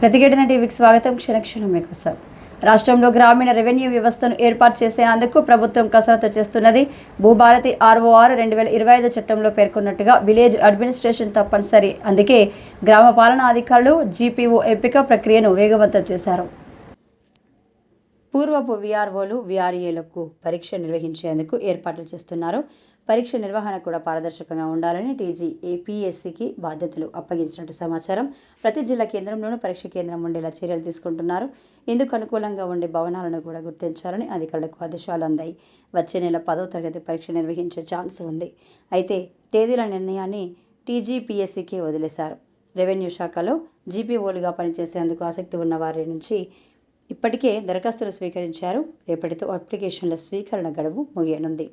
ప్రతిఘటన టీవీకి స్వాగతం. క్షణక్షణం మీకోసం. రాష్ట్రంలో గ్రామీణ రెవెన్యూ వ్యవస్థను ఏర్పాటు చేసేందుకు ప్రభుత్వం కసరత్తు చేస్తున్నది. భూభారతి ROR 2025 చట్టంలో పేర్కొన్నట్టుగా విలేజ్ అడ్మినిస్ట్రేషన్ తప్పనిసరి. అందుకే గ్రామ పాలనా అధికారులు GPO ఎంపిక ప్రక్రియను వేగవంతం చేశారు. పూర్వపు VROలు VRAలకు పరీక్ష నిర్వహించేందుకు ఏర్పాట్లు చేస్తున్నారు. పరీక్ష నిర్వహణ కూడా పారదర్శకంగా ఉండాలని TGAPSCకి బాధ్యతలు అప్పగించినట్టు సమాచారం. ప్రతి జిల్లా కేంద్రంలోనూ పరీక్ష కేంద్రం ఉండేలా చర్యలు తీసుకుంటున్నారు. ఇందుకు అనుకూలంగా ఉండే భవనాలను కూడా గుర్తించాలని అధికారులకు ఆదేశాలు అందాయి. వచ్చే నెల 10వ తరగతి పరీక్ష నిర్వహించే ఛాన్స్ ఉంది. అయితే తేదీల నిర్ణయాన్ని TGPSCకి వదిలేశారు. రెవెన్యూ శాఖలో GPOలుగా పనిచేసేందుకు ఆసక్తి ఉన్న వారి నుంచి ఇప్పటికే దరఖాస్తులు స్వీకరించారు. రేపటితో అప్లికేషన్ల స్వీకరణ గడువు ముగియనుంది.